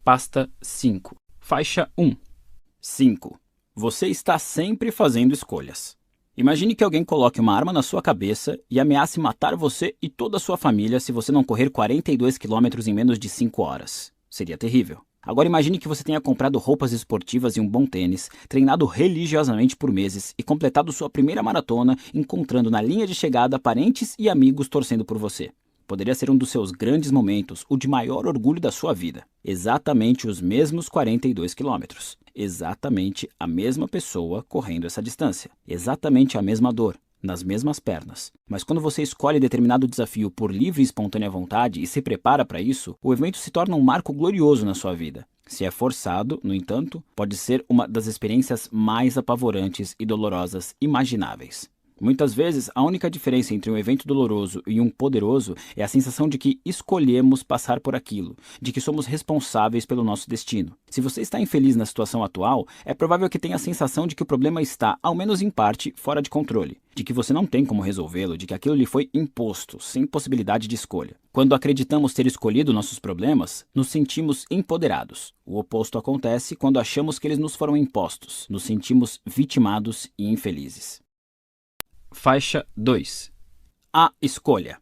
Pasta 5. Faixa 1. 5. Você está sempre fazendo escolhas. Imagine que alguém coloque uma arma na sua cabeça e ameace matar você e toda a sua família se você não correr 42 quilômetros em menos de 5 horas. Seria terrível. Agora imagine que você tenha comprado roupas esportivas e um bom tênis, treinado religiosamente por meses e completado sua primeira maratona, encontrando na linha de chegada parentes e amigos torcendo por você. Poderia ser um dos seus grandes momentos, o de maior orgulho da sua vida. Exatamente os mesmos 42 quilômetros. Exatamente a mesma pessoa correndo essa distância. Exatamente a mesma dor, nas mesmas pernas. Mas quando você escolhe determinado desafio por livre e espontânea vontade e se prepara para isso, o evento se torna um marco glorioso na sua vida. Se é forçado, no entanto, pode ser uma das experiências mais apavorantes e dolorosas imagináveis. Muitas vezes, a única diferença entre um evento doloroso e um poderoso é a sensação de que escolhemos passar por aquilo, de que somos responsáveis pelo nosso destino. Se você está infeliz na situação atual, é provável que tenha a sensação de que o problema está, ao menos em parte, fora de controle, de que você não tem como resolvê-lo, de que aquilo lhe foi imposto, sem possibilidade de escolha. Quando acreditamos ter escolhido nossos problemas, nos sentimos empoderados. O oposto acontece quando achamos que eles nos foram impostos, nos sentimos vitimados e infelizes. Faixa 2. A escolha.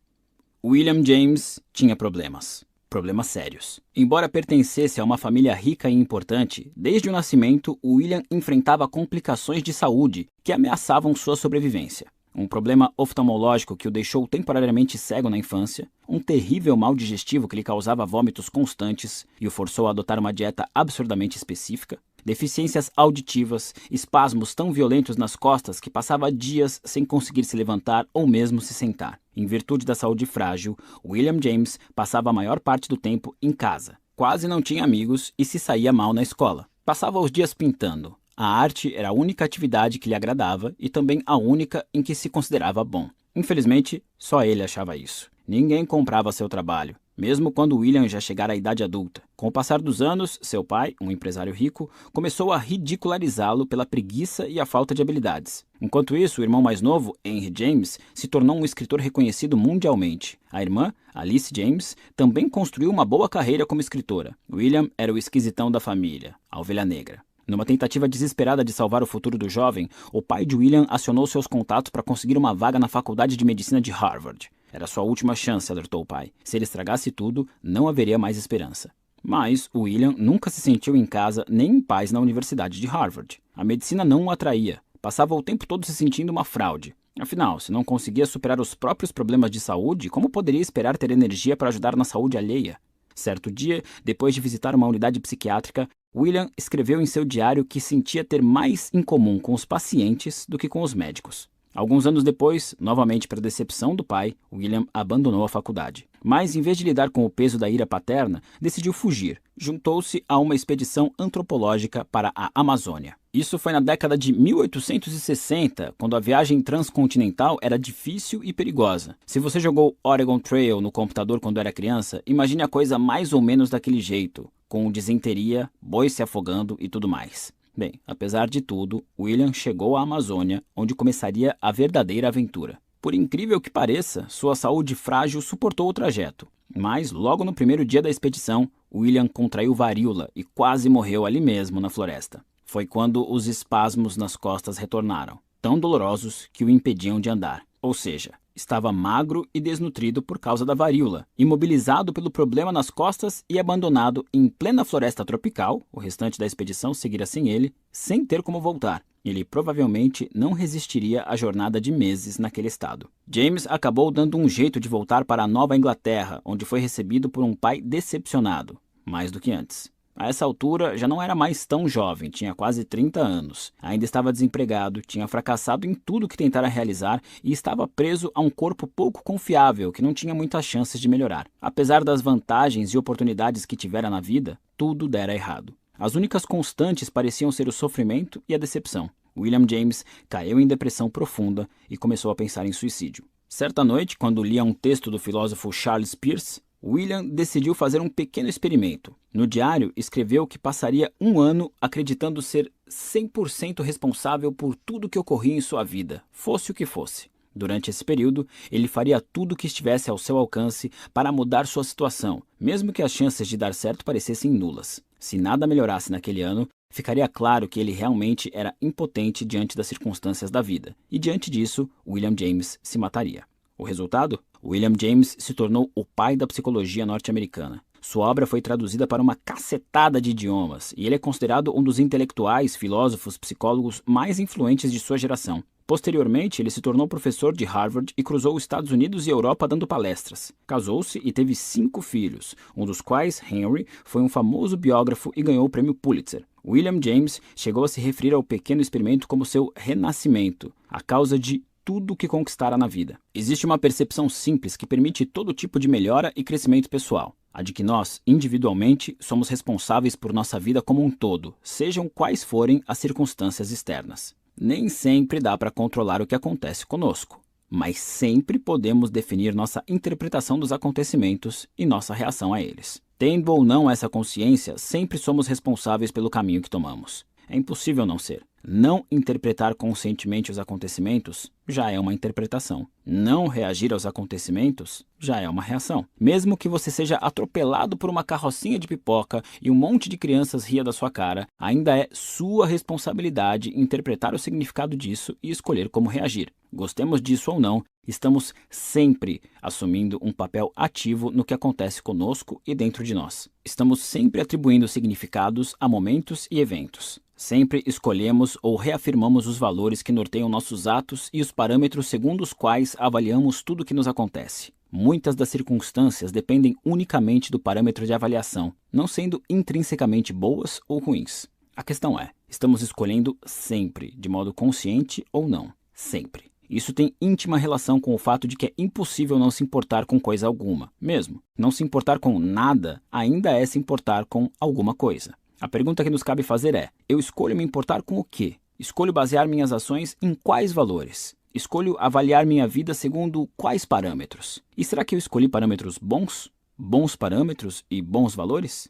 William James tinha problemas. Problemas sérios. Embora pertencesse a uma família rica e importante, desde o nascimento, William enfrentava complicações de saúde que ameaçavam sua sobrevivência. Um problema oftalmológico que o deixou temporariamente cego na infância, um terrível mal digestivo que lhe causava vômitos constantes e o forçou a adotar uma dieta absurdamente específica, deficiências auditivas, espasmos tão violentos nas costas que passava dias sem conseguir se levantar ou mesmo se sentar. Em virtude da saúde frágil, William James passava a maior parte do tempo em casa. Quase não tinha amigos e se saía mal na escola. Passava os dias pintando. A arte era a única atividade que lhe agradava e também a única em que se considerava bom. Infelizmente, só ele achava isso. Ninguém comprava seu trabalho, mesmo quando William já chegara à idade adulta. Com o passar dos anos, seu pai, um empresário rico, começou a ridicularizá-lo pela preguiça e a falta de habilidades. Enquanto isso, o irmão mais novo, Henry James, se tornou um escritor reconhecido mundialmente. A irmã, Alice James, também construiu uma boa carreira como escritora. William era o esquisitão da família, a ovelha negra. Numa tentativa desesperada de salvar o futuro do jovem, o pai de William acionou seus contatos para conseguir uma vaga na Faculdade de Medicina de Harvard. Era sua última chance, alertou o pai. Se ele estragasse tudo, não haveria mais esperança. Mas William nunca se sentiu em casa nem em paz na Universidade de Harvard. A medicina não o atraía. Passava o tempo todo se sentindo uma fraude. Afinal, se não conseguia superar os próprios problemas de saúde, como poderia esperar ter energia para ajudar na saúde alheia? Certo dia, depois de visitar uma unidade psiquiátrica, William escreveu em seu diário que sentia ter mais em comum com os pacientes do que com os médicos. Alguns anos depois, novamente para decepção do pai, William abandonou a faculdade. Mas, em vez de lidar com o peso da ira paterna, decidiu fugir. Juntou-se a uma expedição antropológica para a Amazônia. Isso foi na década de 1860, quando a viagem transcontinental era difícil e perigosa. Se você jogou Oregon Trail no computador quando era criança, imagine a coisa mais ou menos daquele jeito, com disenteria, bois se afogando e tudo mais. Bem, apesar de tudo, William chegou à Amazônia, onde começaria a verdadeira aventura. Por incrível que pareça, sua saúde frágil suportou o trajeto. Mas, logo no primeiro dia da expedição, William contraiu varíola e quase morreu ali mesmo na floresta. Foi quando os espasmos nas costas retornaram, tão dolorosos que o impediam de andar. Ou seja, estava magro e desnutrido por causa da varíola, imobilizado pelo problema nas costas e abandonado em plena floresta tropical, o restante da expedição seguira sem ele, sem ter como voltar. Ele provavelmente não resistiria à jornada de meses naquele estado. James acabou dando um jeito de voltar para a Nova Inglaterra, onde foi recebido por um pai decepcionado, mais do que antes. A essa altura, já não era mais tão jovem, tinha quase 30 anos. Ainda estava desempregado, tinha fracassado em tudo que tentara realizar e estava preso a um corpo pouco confiável que não tinha muitas chances de melhorar. Apesar das vantagens e oportunidades que tivera na vida, tudo dera errado. As únicas constantes pareciam ser o sofrimento e a decepção. William James caiu em depressão profunda e começou a pensar em suicídio. Certa noite, quando lia um texto do filósofo Charles Peirce, William decidiu fazer um pequeno experimento. No diário, escreveu que passaria um ano acreditando ser 100% responsável por tudo que ocorria em sua vida, fosse o que fosse. Durante esse período, ele faria tudo o que estivesse ao seu alcance para mudar sua situação, mesmo que as chances de dar certo parecessem nulas. Se nada melhorasse naquele ano, ficaria claro que ele realmente era impotente diante das circunstâncias da vida, e diante disso, William James se mataria. O resultado? William James se tornou o pai da psicologia norte-americana. Sua obra foi traduzida para uma cacetada de idiomas, e ele é considerado um dos intelectuais, filósofos, psicólogos mais influentes de sua geração. Posteriormente, ele se tornou professor de Harvard e cruzou os Estados Unidos e Europa dando palestras. Casou-se e teve 5 filhos, um dos quais, Henry, foi um famoso biógrafo e ganhou o prêmio Pulitzer. William James chegou a se referir ao pequeno experimento como seu renascimento, a causa de tudo que conquistara na vida. Existe uma percepção simples que permite todo tipo de melhora e crescimento pessoal. A de que nós, individualmente, somos responsáveis por nossa vida como um todo, sejam quais forem as circunstâncias externas. Nem sempre dá para controlar o que acontece conosco, mas sempre podemos definir nossa interpretação dos acontecimentos e nossa reação a eles. Tendo ou não essa consciência, sempre somos responsáveis pelo caminho que tomamos. É impossível não ser. Não interpretar conscientemente os acontecimentos já é uma interpretação. Não reagir aos acontecimentos já é uma reação. Mesmo que você seja atropelado por uma carrocinha de pipoca e um monte de crianças ria da sua cara, ainda é sua responsabilidade interpretar o significado disso e escolher como reagir. Gostemos disso ou não, estamos sempre assumindo um papel ativo no que acontece conosco e dentro de nós. Estamos sempre atribuindo significados a momentos e eventos. Sempre escolhemos ou reafirmamos os valores que norteiam nossos atos e os parâmetros segundo os quais avaliamos tudo o que nos acontece. Muitas das circunstâncias dependem unicamente do parâmetro de avaliação, não sendo intrinsecamente boas ou ruins. A questão é, estamos escolhendo sempre, de modo consciente ou não? Sempre. Isso tem íntima relação com o fato de que é impossível não se importar com coisa alguma. Mesmo não se importar com nada, ainda é se importar com alguma coisa. A pergunta que nos cabe fazer é, eu escolho me importar com o quê? Escolho basear minhas ações em quais valores? Escolho avaliar minha vida segundo quais parâmetros? E será que eu escolhi parâmetros bons? Bons parâmetros e bons valores?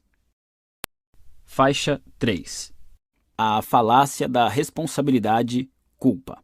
Faixa 3. A falácia da responsabilidade-culpa.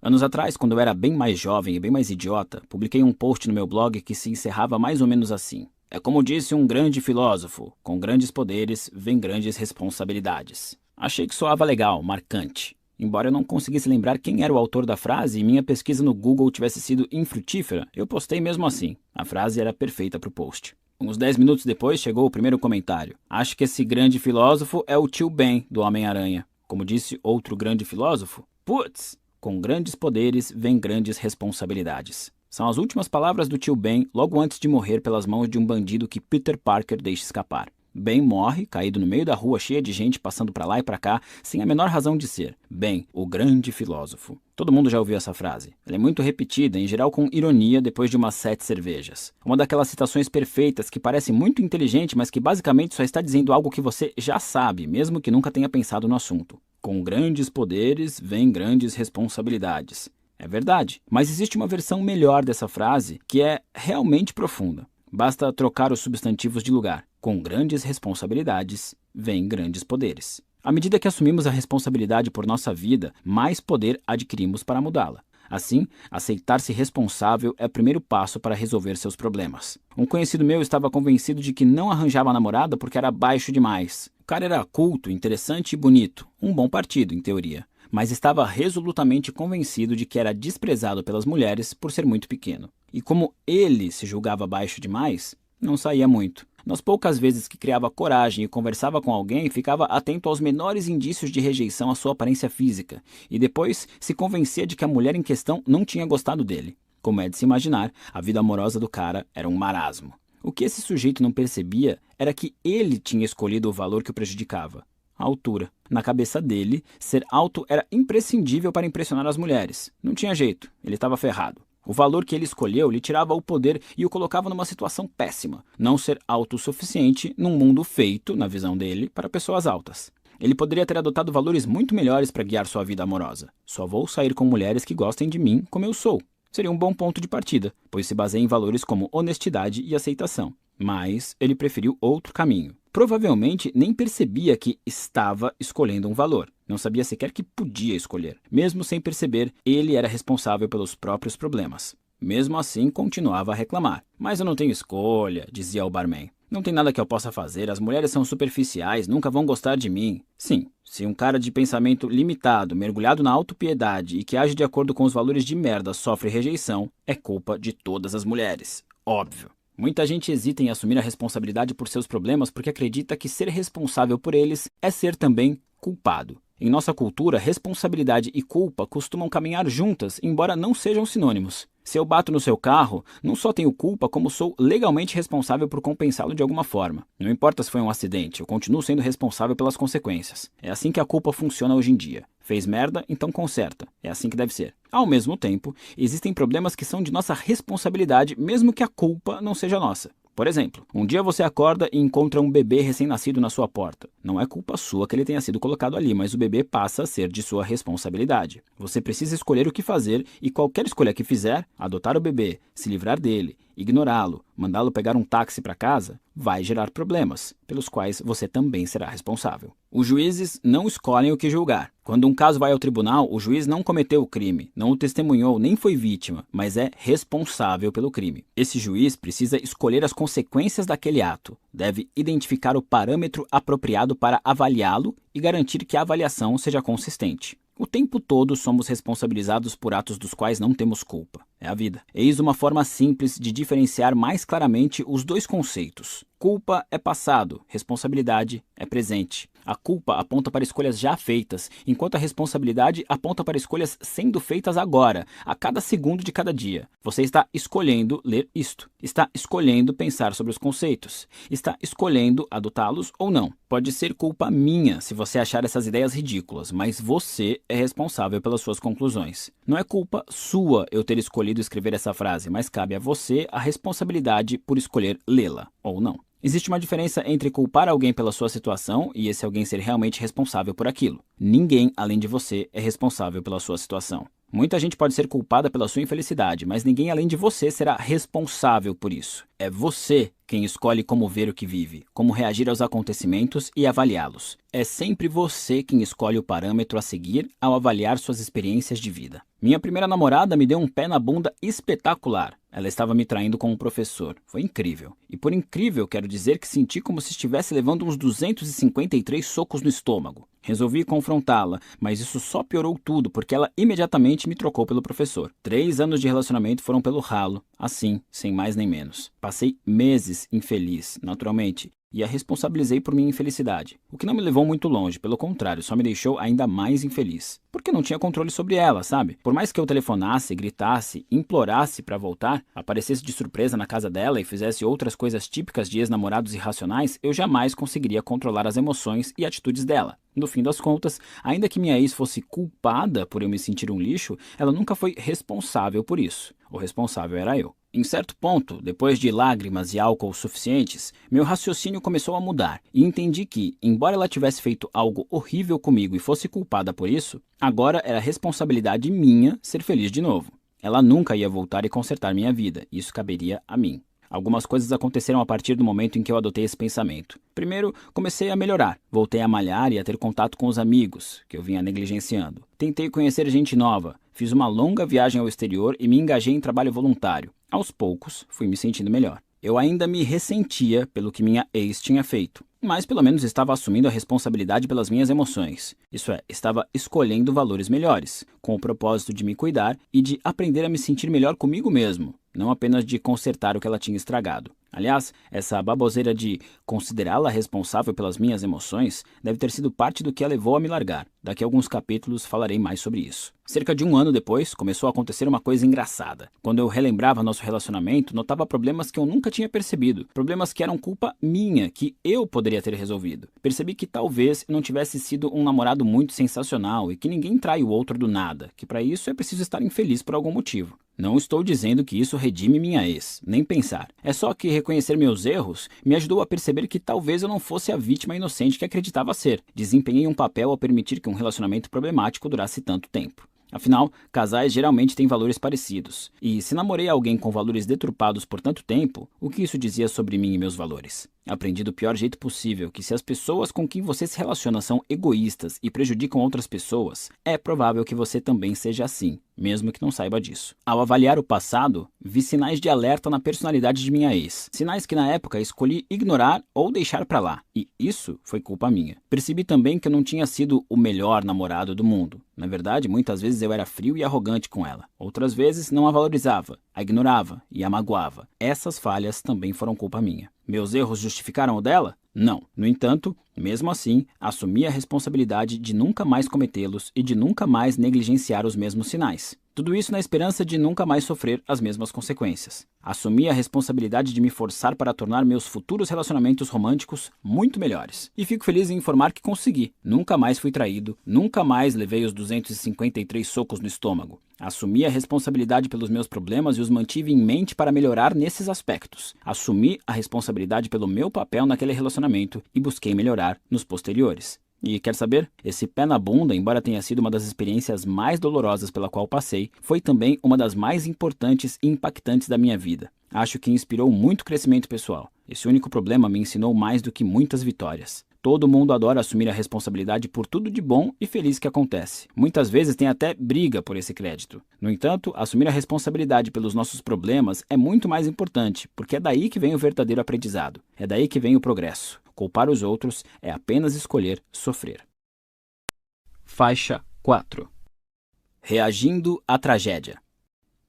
Anos atrás, quando eu era bem mais jovem e bem mais idiota, publiquei um post no meu blog que se encerrava mais ou menos assim. É como disse um grande filósofo, com grandes poderes vem grandes responsabilidades. Achei que soava legal, marcante. Embora eu não conseguisse lembrar quem era o autor da frase e minha pesquisa no Google tivesse sido infrutífera, eu postei mesmo assim. A frase era perfeita para o post. Uns 10 minutos depois chegou o primeiro comentário. Acho que esse grande filósofo é o tio Ben do Homem-Aranha. Como disse outro grande filósofo, putz, com grandes poderes vem grandes responsabilidades. São as últimas palavras do tio Ben logo antes de morrer pelas mãos de um bandido que Peter Parker deixa escapar. Ben morre, caído no meio da rua cheia de gente passando para lá e para cá, sem a menor razão de ser. Ben, o grande filósofo. Todo mundo já ouviu essa frase. Ela é muito repetida, em geral com ironia, depois de umas 7 cervejas. Uma daquelas citações perfeitas que parece muito inteligente, mas que basicamente só está dizendo algo que você já sabe, mesmo que nunca tenha pensado no assunto. Com grandes poderes vem grandes responsabilidades. É verdade, mas existe uma versão melhor dessa frase que é realmente profunda. Basta trocar os substantivos de lugar. Com grandes responsabilidades, vem grandes poderes. À medida que assumimos a responsabilidade por nossa vida, mais poder adquirimos para mudá-la. Assim, aceitar-se responsável é o primeiro passo para resolver seus problemas. Um conhecido meu estava convencido de que não arranjava namorada porque era baixo demais. O cara era culto, interessante e bonito. Um bom partido, em teoria. Mas estava resolutamente convencido de que era desprezado pelas mulheres por ser muito pequeno. E como ele se julgava baixo demais, não saía muito. Nas poucas vezes que criava coragem e conversava com alguém, ficava atento aos menores indícios de rejeição à sua aparência física, e depois se convencia de que a mulher em questão não tinha gostado dele. Como é de se imaginar, a vida amorosa do cara era um marasmo. O que esse sujeito não percebia era que ele tinha escolhido o valor que o prejudicava. A altura. Na cabeça dele, ser alto era imprescindível para impressionar as mulheres. Não tinha jeito, ele estava ferrado. O valor que ele escolheu lhe tirava o poder e o colocava numa situação péssima. Não ser alto o suficiente num mundo feito, na visão dele, para pessoas altas. Ele poderia ter adotado valores muito melhores para guiar sua vida amorosa. Só vou sair com mulheres que gostem de mim como eu sou. Seria um bom ponto de partida, pois se baseia em valores como honestidade e aceitação. Mas ele preferiu outro caminho. Provavelmente nem percebia que estava escolhendo um valor. Não sabia sequer que podia escolher. Mesmo sem perceber, ele era responsável pelos próprios problemas. Mesmo assim, continuava a reclamar. Mas eu não tenho escolha, dizia o barman. Não tem nada que eu possa fazer, as mulheres são superficiais, nunca vão gostar de mim. Sim, se um cara de pensamento limitado, mergulhado na autopiedade e que age de acordo com os valores de merda sofre rejeição, é culpa de todas as mulheres. Óbvio. Muita gente hesita em assumir a responsabilidade por seus problemas porque acredita que ser responsável por eles é ser também culpado. Em nossa cultura, responsabilidade e culpa costumam caminhar juntas, embora não sejam sinônimos. Se eu bato no seu carro, não só tenho culpa, como sou legalmente responsável por compensá-lo de alguma forma. Não importa se foi um acidente, eu continuo sendo responsável pelas consequências. É assim que a culpa funciona hoje em dia. Fez merda, então conserta. É assim que deve ser. Ao mesmo tempo, existem problemas que são de nossa responsabilidade, mesmo que a culpa não seja nossa. Por exemplo, um dia você acorda e encontra um bebê recém-nascido na sua porta. Não é culpa sua que ele tenha sido colocado ali, mas o bebê passa a ser de sua responsabilidade. Você precisa escolher o que fazer e qualquer escolha que fizer, adotar o bebê, se livrar dele, ignorá-lo, mandá-lo pegar um táxi para casa, vai gerar problemas, pelos quais você também será responsável. Os juízes não escolhem o que julgar. Quando um caso vai ao tribunal, o juiz não cometeu o crime, não o testemunhou, nem foi vítima, mas é responsável pelo crime. Esse juiz precisa escolher as consequências daquele ato, deve identificar o parâmetro apropriado para avaliá-lo e garantir que a avaliação seja consistente. O tempo todo somos responsabilizados por atos dos quais não temos culpa. É a vida. Eis uma forma simples de diferenciar mais claramente os dois conceitos. Culpa é passado, responsabilidade é presente. A culpa aponta para escolhas já feitas, enquanto a responsabilidade aponta para escolhas sendo feitas agora, a cada segundo de cada dia. Você está escolhendo ler isto, está escolhendo pensar sobre os conceitos, está escolhendo adotá-los ou não. Pode ser culpa minha se você achar essas ideias ridículas, mas você é responsável pelas suas conclusões. Não é culpa sua eu ter escolhido escrever essa frase, mas cabe a você a responsabilidade por escolher lê-la ou não. Existe uma diferença entre culpar alguém pela sua situação e esse alguém ser realmente responsável por aquilo. Ninguém, além de você, é responsável pela sua situação. Muita gente pode ser culpada pela sua infelicidade, mas ninguém além de você será responsável por isso. É você quem escolhe como ver o que vive, como reagir aos acontecimentos e avaliá-los. É sempre você quem escolhe o parâmetro a seguir ao avaliar suas experiências de vida. Minha primeira namorada me deu um pé na bunda espetacular. Ela estava me traindo com um professor. Foi incrível. E por incrível, quero dizer que senti como se estivesse levando uns 253 socos no estômago. Resolvi confrontá-la, mas isso só piorou tudo, porque ela imediatamente me trocou pelo professor. 3 anos de relacionamento foram pelo ralo, assim, sem mais nem menos. Passei meses infeliz, naturalmente, e a responsabilizei por minha infelicidade, o que não me levou muito longe, pelo contrário, só me deixou ainda mais infeliz. Porque não tinha controle sobre ela, sabe? Por mais que eu telefonasse, gritasse, implorasse para voltar, aparecesse de surpresa na casa dela e fizesse outras coisas típicas de ex-namorados irracionais, eu jamais conseguiria controlar as emoções e atitudes dela. No fim das contas, ainda que minha ex fosse culpada por eu me sentir um lixo, ela nunca foi responsável por isso. O responsável era eu. Em certo ponto, depois de lágrimas e álcool suficientes, meu raciocínio começou a mudar e entendi que, embora ela tivesse feito algo horrível comigo e fosse culpada por isso, agora era responsabilidade minha ser feliz de novo. Ela nunca ia voltar e consertar minha vida, isso caberia a mim. Algumas coisas aconteceram a partir do momento em que eu adotei esse pensamento. Primeiro, comecei a melhorar. Voltei a malhar e a ter contato com os amigos, que eu vinha negligenciando. Tentei conhecer gente nova. Fiz uma longa viagem ao exterior e me engajei em trabalho voluntário. Aos poucos, fui me sentindo melhor. Eu ainda me ressentia pelo que minha ex tinha feito, mas pelo menos estava assumindo a responsabilidade pelas minhas emoções. Isso é, estava escolhendo valores melhores, com o propósito de me cuidar e de aprender a me sentir melhor comigo mesmo, não apenas de consertar o que ela tinha estragado. Aliás, essa baboseira de considerá-la responsável pelas minhas emoções deve ter sido parte do que a levou a me largar. Daqui a alguns capítulos falarei mais sobre isso. Cerca de 1 ano depois, começou a acontecer uma coisa engraçada. Quando eu relembrava nosso relacionamento, notava problemas que eu nunca tinha percebido. Problemas que eram culpa minha, que eu poderia ter resolvido. Percebi que talvez eu não tivesse sido um namorado muito sensacional e que ninguém trai o outro do nada, que para isso é preciso estar infeliz por algum motivo. Não estou dizendo que isso redime minha ex, nem pensar. É só que reconhecer meus erros me ajudou a perceber que talvez eu não fosse a vítima inocente que acreditava ser. Desempenhei um papel ao permitir que um relacionamento problemático durasse tanto tempo. Afinal, casais geralmente têm valores parecidos. E se namorei alguém com valores deturpados por tanto tempo, o que isso dizia sobre mim e meus valores? Aprendi do pior jeito possível que se as pessoas com quem você se relaciona são egoístas e prejudicam outras pessoas, é provável que você também seja assim, mesmo que não saiba disso. Ao avaliar o passado, vi sinais de alerta na personalidade de minha ex. Sinais que na época escolhi ignorar ou deixar pra lá. E isso foi culpa minha. Percebi também que eu não tinha sido o melhor namorado do mundo. Na verdade, muitas vezes eu era frio e arrogante com ela. Outras vezes não a valorizava, a ignorava e a magoava. Essas falhas também foram culpa minha. Meus erros justificaram o dela? Não. No entanto, mesmo assim, assumi a responsabilidade de nunca mais cometê-los e de nunca mais negligenciar os mesmos sinais. Tudo isso na esperança de nunca mais sofrer as mesmas consequências. Assumi a responsabilidade de me forçar para tornar meus futuros relacionamentos românticos muito melhores. E fico feliz em informar que consegui. Nunca mais fui traído, nunca mais levei os 253 socos no estômago. Assumi a responsabilidade pelos meus problemas e os mantive em mente para melhorar nesses aspectos. Assumi a responsabilidade pelo meu papel naquele relacionamento e busquei melhorar nos posteriores. E quer saber? Esse pé na bunda, embora tenha sido uma das experiências mais dolorosas pela qual passei, foi também uma das mais importantes e impactantes da minha vida. Acho que inspirou muito crescimento pessoal. Esse único problema me ensinou mais do que muitas vitórias. Todo mundo adora assumir a responsabilidade por tudo de bom e feliz que acontece. Muitas vezes tem até briga por esse crédito. No entanto, assumir a responsabilidade pelos nossos problemas é muito mais importante, porque é daí que vem o verdadeiro aprendizado. É daí que vem o progresso. Culpar os outros é apenas escolher sofrer. Faixa 4. Reagindo à tragédia.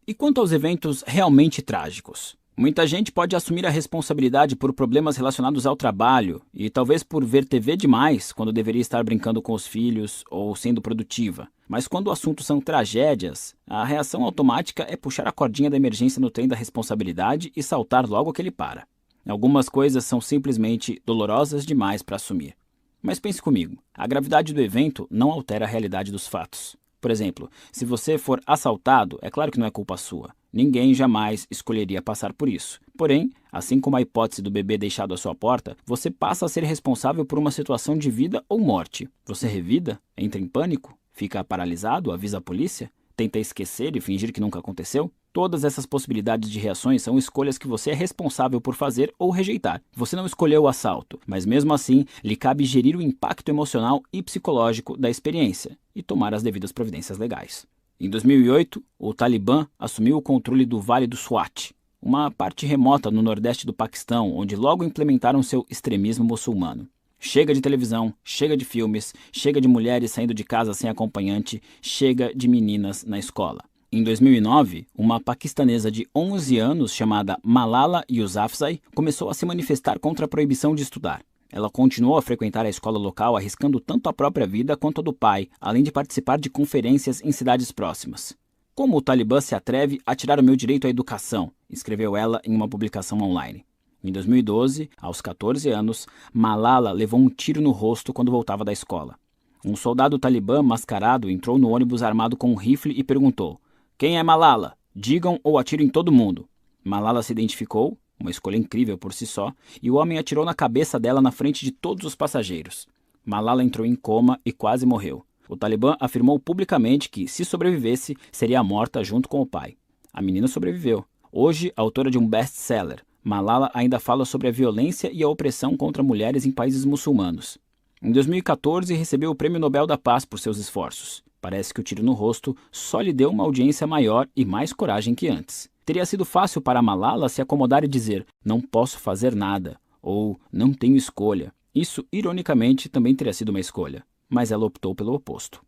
E quanto aos eventos realmente trágicos? Muita gente pode assumir a responsabilidade por problemas relacionados ao trabalho e talvez por ver TV demais quando deveria estar brincando com os filhos ou sendo produtiva. Mas quando o assunto são tragédias, a reação automática é puxar a cordinha da emergência no trem da responsabilidade e saltar logo que ele para. Algumas coisas são simplesmente dolorosas demais para assumir. Mas pense comigo, a gravidade do evento não altera a realidade dos fatos. Por exemplo, se você for assaltado, é claro que não é culpa sua. Ninguém jamais escolheria passar por isso. Porém, assim como a hipótese do bebê deixado à sua porta, você passa a ser responsável por uma situação de vida ou morte. Você revida? Entra em pânico? Fica paralisado? Avisa a polícia? Tenta esquecer e fingir que nunca aconteceu? Todas essas possibilidades de reações são escolhas que você é responsável por fazer ou rejeitar. Você não escolheu o assalto, mas mesmo assim, lhe cabe gerir o impacto emocional e psicológico da experiência e tomar as devidas providências legais. Em 2008, o Talibã assumiu o controle do Vale do Swat, uma parte remota no nordeste do Paquistão, onde logo implementaram seu extremismo muçulmano. Chega de televisão, chega de filmes, chega de mulheres saindo de casa sem acompanhante, chega de meninas na escola. Em 2009, uma paquistanesa de 11 anos chamada Malala Yousafzai começou a se manifestar contra a proibição de estudar. Ela continuou a frequentar a escola local, arriscando tanto a própria vida quanto a do pai, além de participar de conferências em cidades próximas. Como o Talibã se atreve a tirar o meu direito à educação? Escreveu ela em uma publicação online. Em 2012, aos 14 anos, Malala levou um tiro no rosto quando voltava da escola. Um soldado talibã mascarado entrou no ônibus armado com um rifle e perguntou: "Quem é Malala? Digam ou atiro em todo mundo." Malala se identificou, uma escolha incrível por si só, e o homem atirou na cabeça dela na frente de todos os passageiros. Malala entrou em coma e quase morreu. O Talibã afirmou publicamente que, se sobrevivesse, seria morta junto com o pai. A menina sobreviveu. Hoje, autora de um best-seller, Malala ainda fala sobre a violência e a opressão contra mulheres em países muçulmanos. Em 2014, recebeu o Prêmio Nobel da Paz por seus esforços. Parece que o tiro no rosto só lhe deu uma audiência maior e mais coragem que antes. Teria sido fácil para Malala se acomodar e dizer: "Não posso fazer nada", ou "Não tenho escolha". Isso, ironicamente, também teria sido uma escolha, mas ela optou pelo oposto.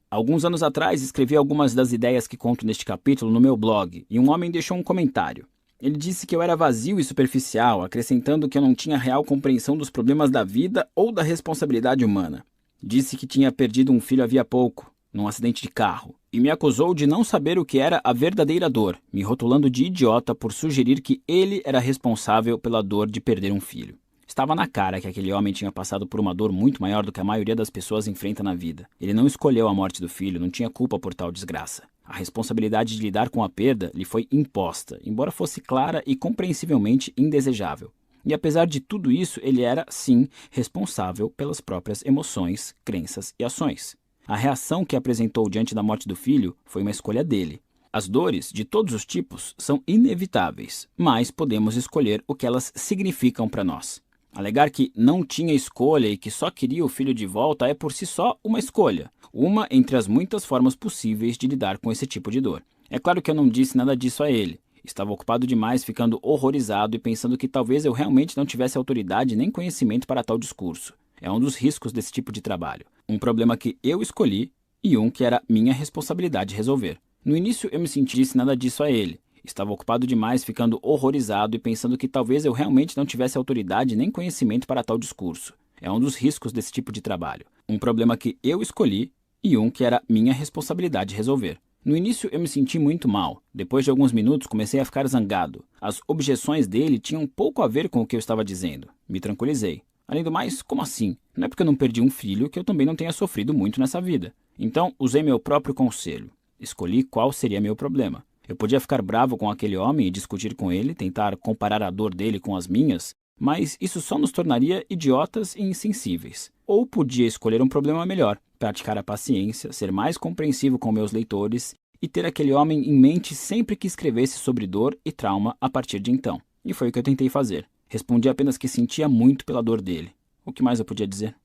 Alguns anos atrás, escrevi algumas das ideias que conto neste capítulo no meu blog, e um homem deixou um comentário. Ele disse que eu era vazio e superficial, acrescentando que eu não tinha real compreensão dos problemas da vida ou da responsabilidade humana. Disse que tinha perdido um filho havia pouco, num acidente de carro, e me acusou de não saber o que era a verdadeira dor, me rotulando de idiota por sugerir que ele era responsável pela dor de perder um filho. Estava na cara que aquele homem tinha passado por uma dor muito maior do que a maioria das pessoas enfrenta na vida. Ele não escolheu a morte do filho, não tinha culpa por tal desgraça. A responsabilidade de lidar com a perda lhe foi imposta, embora fosse clara e compreensivelmente indesejável. E apesar de tudo isso, ele era, sim, responsável pelas próprias emoções, crenças e ações. A reação que apresentou diante da morte do filho foi uma escolha dele. As dores, de todos os tipos, são inevitáveis, mas podemos escolher o que elas significam para nós. Alegar que não tinha escolha e que só queria o filho de volta é por si só uma escolha. uma entre as muitas formas possíveis de lidar com esse tipo de dor. É claro que eu não disse nada disso a ele. Estava ocupado demais, ficando horrorizado e pensando que talvez eu realmente não tivesse autoridade nem conhecimento para tal discurso. É um dos riscos desse tipo de trabalho. Um problema que eu escolhi e um que era minha responsabilidade resolver. No início eu me senti disse nada disso a ele. Estava ocupado demais, ficando horrorizado e pensando que talvez eu realmente não tivesse autoridade nem conhecimento para tal discurso. É um dos riscos desse tipo de trabalho. Um problema que eu escolhi e um que era minha responsabilidade resolver. No início eu me senti muito mal. Depois de alguns minutos comecei a ficar zangado. As objeções dele tinham pouco a ver com o que eu estava dizendo. Me tranquilizei. Além do mais, como assim? Não é porque eu não perdi um filho que eu também não tenha sofrido muito nessa vida. Então usei meu próprio conselho. Escolhi qual seria meu problema. Eu podia ficar bravo com aquele homem e discutir com ele, tentar comparar a dor dele com as minhas, mas isso só nos tornaria idiotas e insensíveis. Ou podia escolher um problema melhor, praticar a paciência, ser mais compreensivo com meus leitores e ter aquele homem em mente sempre que escrevesse sobre dor e trauma a partir de então. E foi o que eu tentei fazer. Respondi apenas que sentia muito pela dor dele. O que mais eu podia dizer?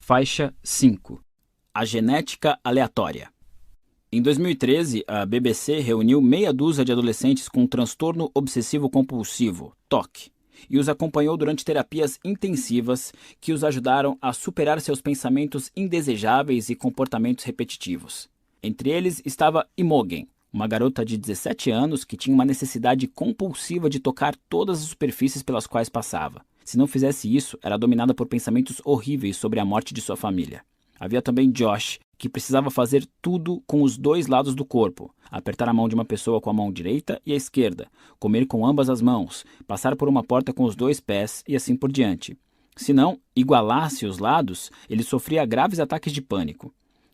Faixa 5. A genética aleatória. Em 2013, a BBC reuniu meia dúzia de adolescentes com transtorno obsessivo-compulsivo, TOC, e os acompanhou durante terapias intensivas que os ajudaram a superar seus pensamentos indesejáveis e comportamentos repetitivos. Entre eles estava Imogen, uma garota de 17 anos que tinha uma necessidade compulsiva de tocar todas as superfícies pelas quais passava. Se não fizesse isso, era dominada por pensamentos horríveis sobre a morte de sua família. Havia também Josh, que precisava fazer tudo com os dois lados do corpo. Apertar a mão de uma pessoa com a mão direita e a esquerda, comer com ambas as mãos, passar por uma porta com os dois pés e assim por diante. Se não igualasse os lados, ele sofria graves ataques de pânico.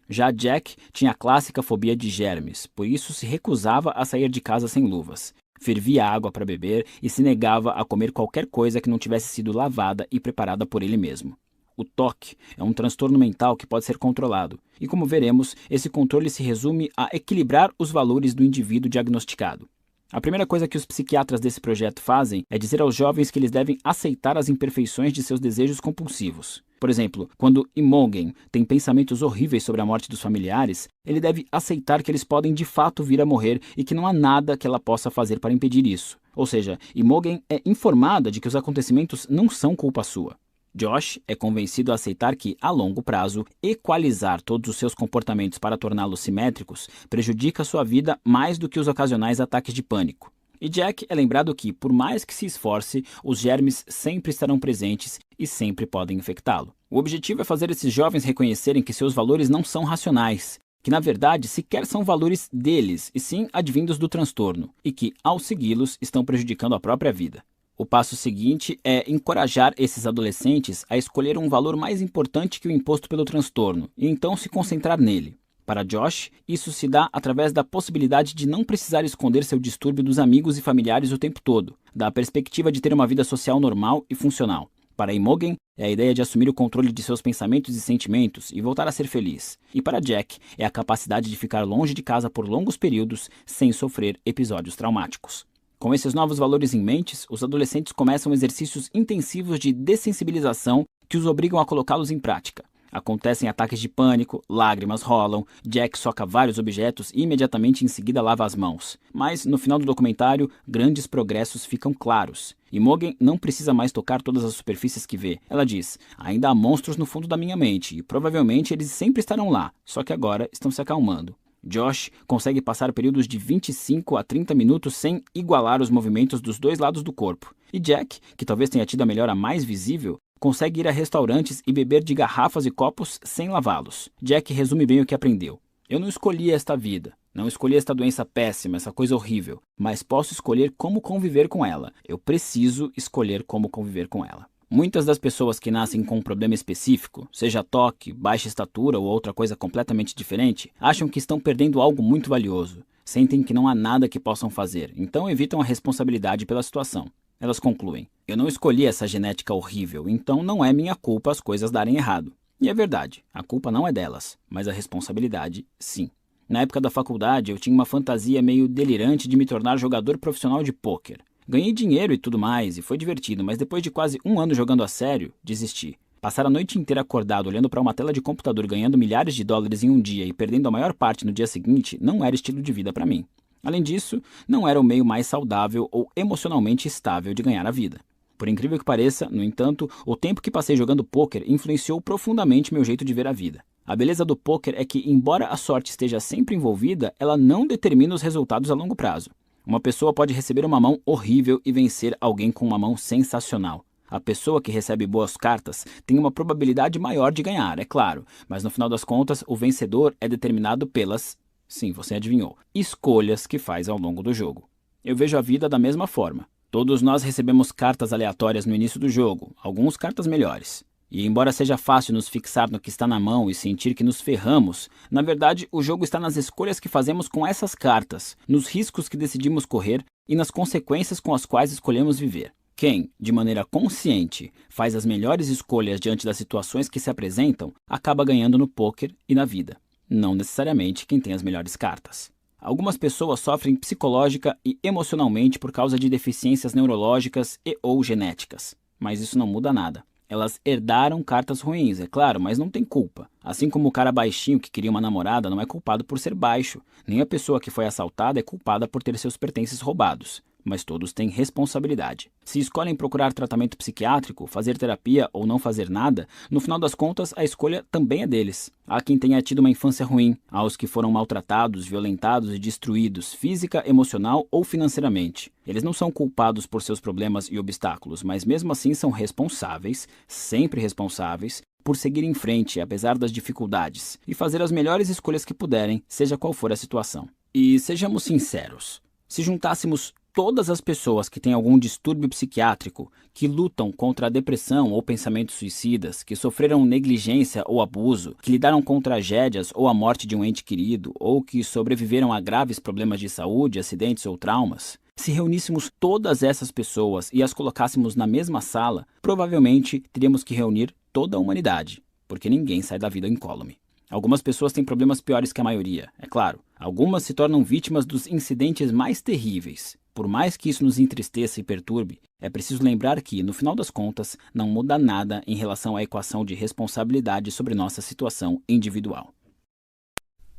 Já Jack tinha a clássica fobia de germes, por isso se recusava a sair de casa sem luvas. Fervia água para beber e se negava a comer qualquer coisa que não tivesse sido lavada e preparada por ele mesmo. O TOC é um transtorno mental que pode ser controlado, e como veremos, esse controle se resume a equilibrar os valores do indivíduo diagnosticado. A primeira coisa que os psiquiatras desse projeto fazem é dizer aos jovens que eles devem aceitar as imperfeições de seus desejos compulsivos. Por exemplo, quando Imogen tem pensamentos horríveis sobre a morte dos familiares, ele deve aceitar que eles podem de fato vir a morrer e que não há nada que ela possa fazer para impedir isso. Ou seja, Imogen é informada de que os acontecimentos não são culpa sua. Josh é convencido a aceitar que, a longo prazo, equalizar todos os seus comportamentos para torná-los simétricos prejudica sua vida mais do que os ocasionais ataques de pânico. E Jack é lembrado que, por mais que se esforce, os germes sempre estarão presentes e sempre podem infectá-lo. O objetivo é fazer esses jovens reconhecerem que seus valores não são racionais, que na verdade sequer são valores deles, e sim advindos do transtorno, e que, ao segui-los, estão prejudicando a própria vida. O passo seguinte é encorajar esses adolescentes a escolher um valor mais importante que o imposto pelo transtorno, e então se concentrar nele. Para Josh, isso se dá através da possibilidade de não precisar esconder seu distúrbio dos amigos e familiares o tempo todo, da perspectiva de ter uma vida social normal e funcional. Para Imogen, é a ideia de assumir o controle de seus pensamentos e sentimentos e voltar a ser feliz. E para Jack, é a capacidade de ficar longe de casa por longos períodos sem sofrer episódios traumáticos. Com esses novos valores em mente, os adolescentes começam exercícios intensivos de dessensibilização que os obrigam a colocá-los em prática. Acontecem ataques de pânico, lágrimas rolam, Jack soca vários objetos e imediatamente em seguida lava as mãos. Mas, no final do documentário, grandes progressos ficam claros. Imogen não precisa mais tocar todas as superfícies que vê. Ela diz, ainda há monstros no fundo da minha mente e provavelmente eles sempre estarão lá, só que agora estão se acalmando. Josh consegue passar períodos de 25 a 30 minutos sem igualar os movimentos dos dois lados do corpo. E Jack, que talvez tenha tido a melhora mais visível, consegue ir a restaurantes e beber de garrafas e copos sem lavá-los. Jack resume bem o que aprendeu. Eu não escolhi esta vida, não escolhi esta doença péssima, essa coisa horrível, mas posso escolher como conviver com ela. Eu preciso escolher como conviver com ela. Muitas das pessoas que nascem com um problema específico, seja toque, baixa estatura ou outra coisa completamente diferente, acham que estão perdendo algo muito valioso. Sentem que não há nada que possam fazer, então evitam a responsabilidade pela situação. Elas concluem, eu não escolhi essa genética horrível, então não é minha culpa as coisas darem errado. E é verdade, a culpa não é delas, mas a responsabilidade, sim. Na época da faculdade, eu tinha uma fantasia meio delirante de me tornar jogador profissional de pôquer. Ganhei dinheiro e tudo mais, e foi divertido, mas depois de quase um ano jogando a sério, desisti. Passar a noite inteira acordado olhando para uma tela de computador ganhando milhares de dólares em um dia e perdendo a maior parte no dia seguinte não era estilo de vida para mim. Além disso, não era o meio mais saudável ou emocionalmente estável de ganhar a vida. Por incrível que pareça, no entanto, o tempo que passei jogando pôquer influenciou profundamente meu jeito de ver a vida. A beleza do pôquer é que, embora a sorte esteja sempre envolvida, ela não determina os resultados a longo prazo. Uma pessoa pode receber uma mão horrível e vencer alguém com uma mão sensacional. A pessoa que recebe boas cartas tem uma probabilidade maior de ganhar, é claro, mas no final das contas, o vencedor é determinado pelas, sim, você adivinhou, escolhas que faz ao longo do jogo. Eu vejo a vida da mesma forma. Todos nós recebemos cartas aleatórias no início do jogo, alguns cartas melhores. E embora seja fácil nos fixar no que está na mão e sentir que nos ferramos, na verdade o jogo está nas escolhas que fazemos com essas cartas, nos riscos que decidimos correr e nas consequências com as quais escolhemos viver. Quem, de maneira consciente, faz as melhores escolhas diante das situações que se apresentam, acaba ganhando no pôquer e na vida. Não necessariamente quem tem as melhores cartas. Algumas pessoas sofrem psicológica e emocionalmente por causa de deficiências neurológicas e ou genéticas. Mas isso não muda nada. Elas herdaram cartas ruins, é claro, mas não tem culpa. Assim como o cara baixinho que queria uma namorada não é culpado por ser baixo, nem a pessoa que foi assaltada é culpada por ter seus pertences roubados. Mas todos têm responsabilidade. Se escolhem procurar tratamento psiquiátrico, fazer terapia ou não fazer nada, no final das contas a escolha também é deles. Há quem tenha tido uma infância ruim, há os que foram maltratados, violentados e destruídos, física, emocional ou financeiramente. Eles não são culpados por seus problemas e obstáculos, mas mesmo assim são responsáveis, sempre responsáveis, por seguir em frente apesar das dificuldades e fazer as melhores escolhas que puderem, seja qual for a situação. E sejamos sinceros, se juntássemos todas as pessoas que têm algum distúrbio psiquiátrico, que lutam contra a depressão ou pensamentos suicidas, que sofreram negligência ou abuso, que lidaram com tragédias ou a morte de um ente querido, ou que sobreviveram a graves problemas de saúde, acidentes ou traumas, se reuníssemos todas essas pessoas e as colocássemos na mesma sala, provavelmente teríamos que reunir toda a humanidade, porque ninguém sai da vida incólume. Algumas pessoas têm problemas piores que a maioria, é claro. Algumas se tornam vítimas dos incidentes mais terríveis. Por mais que isso nos entristeça e perturbe, é preciso lembrar que, no final das contas, não muda nada em relação à equação de responsabilidade sobre nossa situação individual.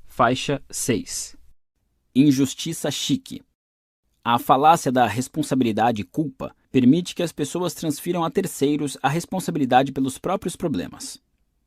Faixa 6. Injustiça chique. A falácia da responsabilidade e culpa permite que as pessoas transfiram a terceiros a responsabilidade pelos próprios problemas.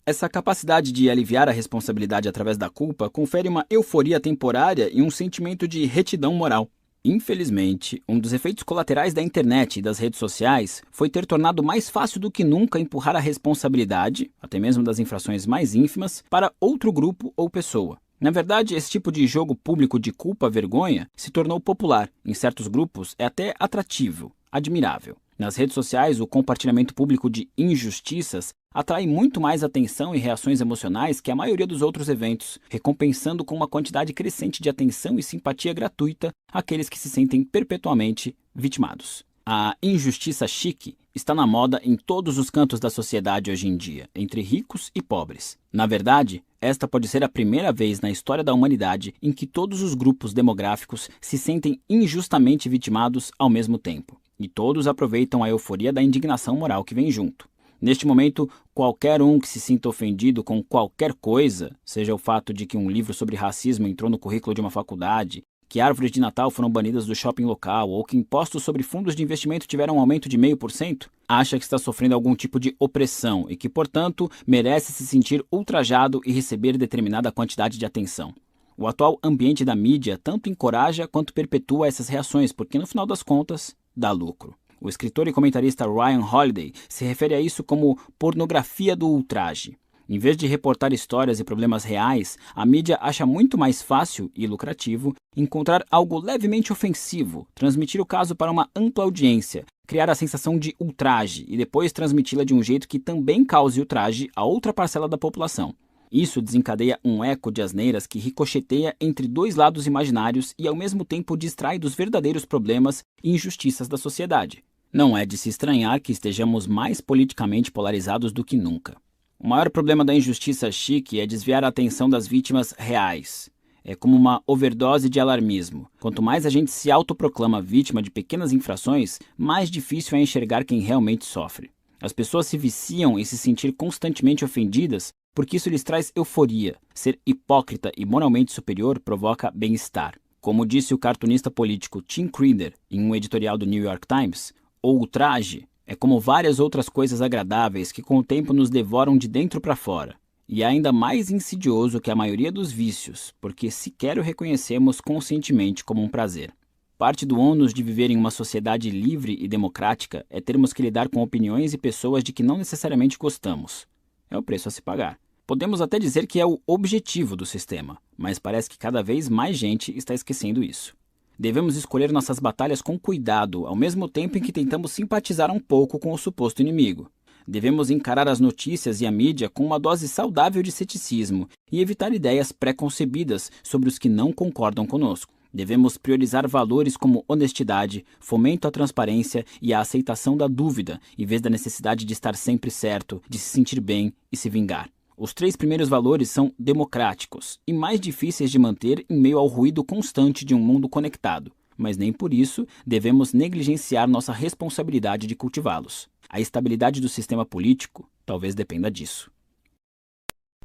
Essa capacidade de aliviar a responsabilidade através da culpa confere uma euforia temporária e um sentimento de retidão moral. Infelizmente, um dos efeitos colaterais da internet e das redes sociais foi ter tornado mais fácil do que nunca empurrar a responsabilidade, até mesmo das infrações mais ínfimas, para outro grupo ou pessoa. Na verdade, esse tipo de jogo público de culpa-vergonha se tornou popular. Em certos grupos é até atrativo, admirável. Nas redes sociais, o compartilhamento público de injustiças atrai muito mais atenção e reações emocionais que a maioria dos outros eventos, recompensando com uma quantidade crescente de atenção e simpatia gratuita aqueles que se sentem perpetuamente vitimados. A injustiça chique está na moda em todos os cantos da sociedade hoje em dia, entre ricos e pobres. Na verdade, esta pode ser a primeira vez na história da humanidade em que todos os grupos demográficos se sentem injustamente vitimados ao mesmo tempo. E todos aproveitam a euforia da indignação moral que vem junto. Neste momento, qualquer um que se sinta ofendido com qualquer coisa, seja o fato de que um livro sobre racismo entrou no currículo de uma faculdade, que árvores de Natal foram banidas do shopping local ou que impostos sobre fundos de investimento tiveram um aumento de 0,5%, acha que está sofrendo algum tipo de opressão e que, portanto, merece se sentir ultrajado e receber determinada quantidade de atenção. O atual ambiente da mídia tanto encoraja quanto perpetua essas reações, porque no final das contas, dá lucro. O escritor e comentarista Ryan Holiday se refere a isso como pornografia do ultraje. Em vez de reportar histórias e problemas reais, a mídia acha muito mais fácil e lucrativo encontrar algo levemente ofensivo, transmitir o caso para uma ampla audiência, criar a sensação de ultraje e depois transmiti-la de um jeito que também cause ultraje a outra parcela da população. Isso desencadeia um eco de asneiras que ricocheteia entre dois lados imaginários e ao mesmo tempo distrai dos verdadeiros problemas e injustiças da sociedade. Não é de se estranhar que estejamos mais politicamente polarizados do que nunca. O maior problema da injustiça chique é desviar a atenção das vítimas reais. É como uma overdose de alarmismo. Quanto mais a gente se autoproclama vítima de pequenas infrações, mais difícil é enxergar quem realmente sofre. As pessoas se viciam em se sentir constantemente ofendidas porque isso lhes traz euforia. Ser hipócrita e moralmente superior provoca bem-estar. Como disse o cartunista político Tim Credder em um editorial do New York Times, o ultraje é como várias outras coisas agradáveis que com o tempo nos devoram de dentro para fora. E é ainda mais insidioso que a maioria dos vícios, porque sequer o reconhecemos conscientemente como um prazer. Parte do ônus de viver em uma sociedade livre e democrática é termos que lidar com opiniões e pessoas de que não necessariamente gostamos. É o preço a se pagar. Podemos até dizer que é o objetivo do sistema, mas parece que cada vez mais gente está esquecendo isso. Devemos escolher nossas batalhas com cuidado, ao mesmo tempo em que tentamos simpatizar um pouco com o suposto inimigo. Devemos encarar as notícias e a mídia com uma dose saudável de ceticismo e evitar ideias pré-concebidas sobre os que não concordam conosco. Devemos priorizar valores como honestidade, fomento à transparência e a aceitação da dúvida, em vez da necessidade de estar sempre certo, de se sentir bem e se vingar. Os 3 primeiros valores são democráticos e mais difíceis de manter em meio ao ruído constante de um mundo conectado, mas nem por isso devemos negligenciar nossa responsabilidade de cultivá-los. A estabilidade do sistema político talvez dependa disso.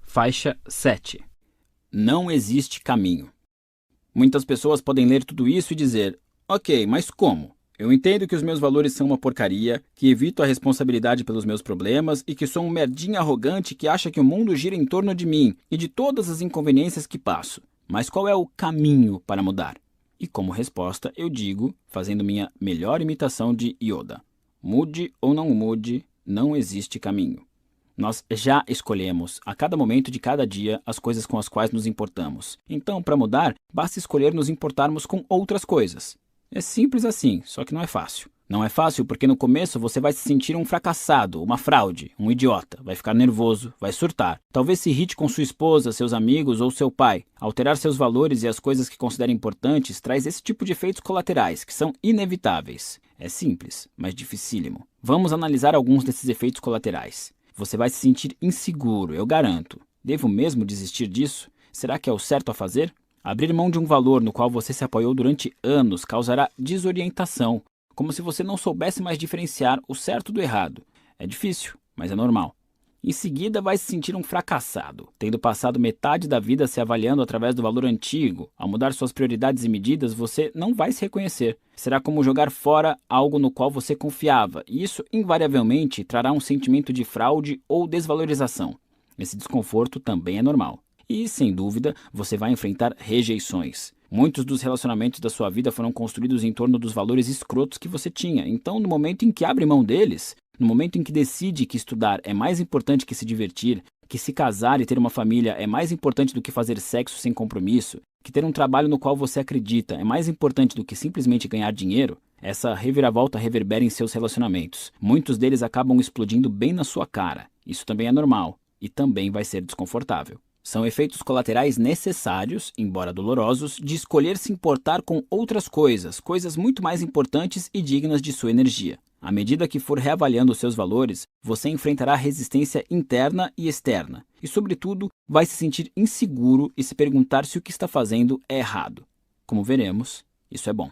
Faixa 7. Não existe caminho. Muitas pessoas podem ler tudo isso e dizer: ok, mas como? Eu entendo que os meus valores são uma porcaria, que evito a responsabilidade pelos meus problemas e que sou um merdinha arrogante que acha que o mundo gira em torno de mim e de todas as inconveniências que passo. Mas qual é o caminho para mudar? E como resposta eu digo, fazendo minha melhor imitação de Yoda: mude ou não mude, não existe caminho. Nós já escolhemos, a cada momento de cada dia, as coisas com as quais nos importamos. Então, para mudar, basta escolher nos importarmos com outras coisas. É simples assim, só que não é fácil. Não é fácil porque no começo você vai se sentir um fracassado, uma fraude, um idiota, vai ficar nervoso, vai surtar. Talvez se irrite com sua esposa, seus amigos ou seu pai. Alterar seus valores e as coisas que considera importantes traz esse tipo de efeitos colaterais, que são inevitáveis. É simples, mas dificílimo. Vamos analisar alguns desses efeitos colaterais. Você vai se sentir inseguro, eu garanto. Devo mesmo desistir disso? Será que é o certo a fazer? Abrir mão de um valor no qual você se apoiou durante anos causará desorientação, como se você não soubesse mais diferenciar o certo do errado. É difícil, mas é normal. Em seguida, vai se sentir um fracassado, tendo passado metade da vida se avaliando através do valor antigo. Ao mudar suas prioridades e medidas, você não vai se reconhecer. Será como jogar fora algo no qual você confiava, e isso invariavelmente trará um sentimento de fraude ou desvalorização. Esse desconforto também é normal. E, sem dúvida, você vai enfrentar rejeições. Muitos dos relacionamentos da sua vida foram construídos em torno dos valores escrotos que você tinha. Então, no momento em que abre mão deles, no momento em que decide que estudar é mais importante que se divertir, que se casar e ter uma família é mais importante do que fazer sexo sem compromisso, que ter um trabalho no qual você acredita é mais importante do que simplesmente ganhar dinheiro, essa reviravolta reverbera em seus relacionamentos. Muitos deles acabam explodindo bem na sua cara. Isso também é normal e também vai ser desconfortável. São efeitos colaterais necessários, embora dolorosos, de escolher se importar com outras coisas, coisas muito mais importantes e dignas de sua energia. À medida que for reavaliando os seus valores, você enfrentará resistência interna e externa, e, sobretudo, vai se sentir inseguro e se perguntar se o que está fazendo é errado. Como veremos, isso é bom.